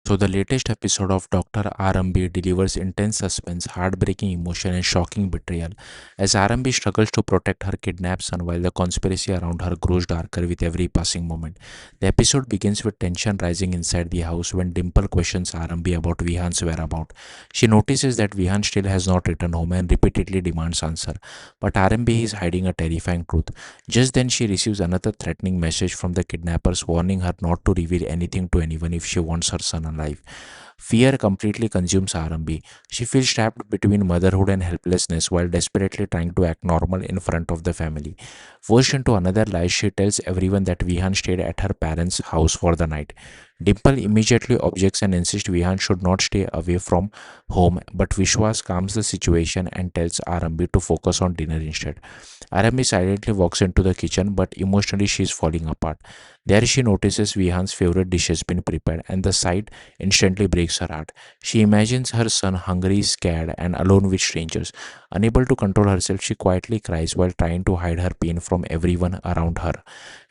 So, the latest episode of Dr. Aarambhi delivers intense suspense, heartbreaking emotion, and shocking betrayal as Aarambhi struggles to protect her kidnapped son while the conspiracy around her grows darker with every passing moment. The episode begins with tension rising inside the house when Dimple questions Aarambhi about Vihan's whereabouts. She notices that Vihan still has not returned home and repeatedly demands answer, but Aarambhi is hiding a terrifying truth. Just then, she receives another threatening message from the kidnappers warning her not to reveal anything to anyone if she wants her son alive. Fear completely consumes Aarambhi. She feels trapped between motherhood and helplessness while desperately trying to act normal in front of the family. Forced into another lie, she tells everyone that Vihan stayed at her parents' house for the night. Dimple immediately objects and insists Vihan should not stay away from home, but Vishwas calms the situation and tells Aarambhi to focus on dinner instead. Aarambhi silently walks into the kitchen, but emotionally she is falling apart. There she notices Vihan's favorite dish has been prepared, and the sight instantly breaks her heart. She imagines her son hungry, scared, and alone with strangers. Unable to control herself, she quietly cries while trying to hide her pain from everyone around her.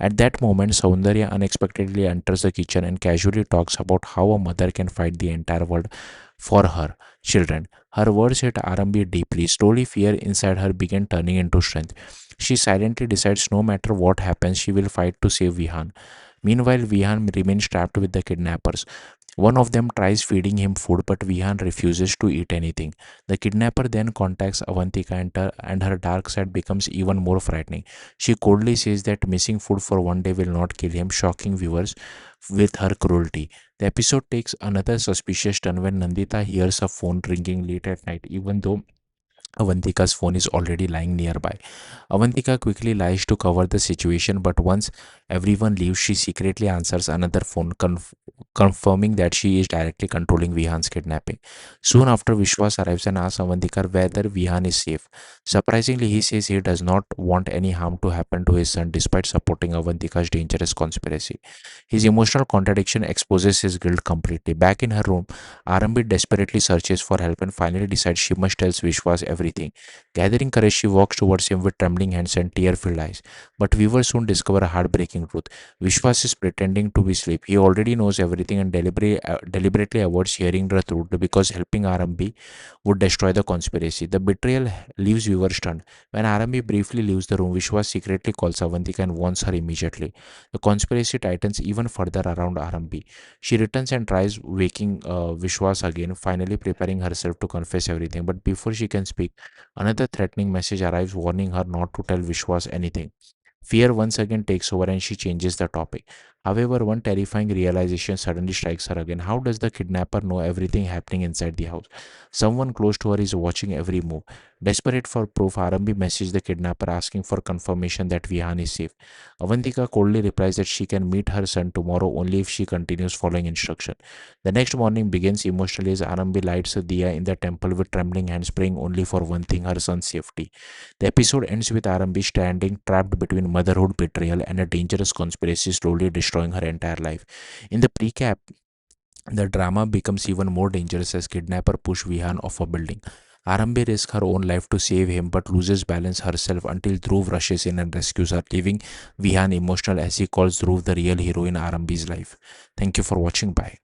At that moment, Saundarya unexpectedly enters the kitchen and casually talks about how a mother can fight the entire world for her children. Her words hit Aarambhi deeply. Slowly, fear inside her began turning into strength. She silently decides no matter what happens, she will fight to save Vihan. Meanwhile, Vihan remains trapped with the kidnappers. One of them tries feeding him food, but Vihan refuses to eat anything. The kidnapper then contacts Avantika and her dark side becomes even more frightening. She coldly says that missing food for one day will not kill him, shocking viewers with her cruelty. The episode takes another suspicious turn when Nandita hears a phone ringing late at night, even though Avantika's phone is already lying nearby. Avantika quickly lies to cover the situation, but once everyone leaves, she secretly answers another phone, confirming that she is directly controlling Vihan's kidnapping. Soon after, Vishwas arrives and asks Avantika whether Vihan is safe. Surprisingly, he says he does not want any harm to happen to his son despite supporting Avantika's dangerous conspiracy. His emotional contradiction exposes his guilt completely. Back in her room, Aarambhi desperately searches for help and finally decides she must tell Vishwas everything. Gathering courage, she walks towards him with trembling hands and tear-filled eyes. But viewers soon discover a heartbreaking truth. Vishwas is pretending to be asleep. He already knows everything and deliberately avoids hearing the truth because helping Aarambhi would destroy the conspiracy. The betrayal leaves viewers stunned. When Aarambhi briefly leaves the room, Vishwas secretly calls Avantika and warns her immediately. The conspiracy tightens even further around Aarambhi. She returns and tries waking Vishwas again, finally preparing herself to confess everything. But before she can speak, another threatening message arrives warning her not to tell Vishwas anything. Fear once again takes over and she changes the topic. However, one terrifying realization suddenly strikes her again. How does the kidnapper know everything happening inside the house? Someone close to her is watching every move. Desperate for proof, Arambi messages the kidnapper asking for confirmation that Vihan is safe. Avantika coldly replies that she can meet her son tomorrow only if she continues following instruction. The next morning begins emotionally as Arambi lights a diya in the temple with trembling hands, praying only for one thing, her son's safety. The episode ends with Arambi standing trapped between motherhood betrayal and a dangerous conspiracy slowly destroying her entire life. In the recap, the drama becomes even more dangerous as kidnapper push Vihan off a building. Arambi risks her own life to save him but loses balance herself until Dhruv rushes in and rescues her, leaving Vihan emotional as he calls Dhruv the real hero in Arambi's life. Thank you for watching. Bye.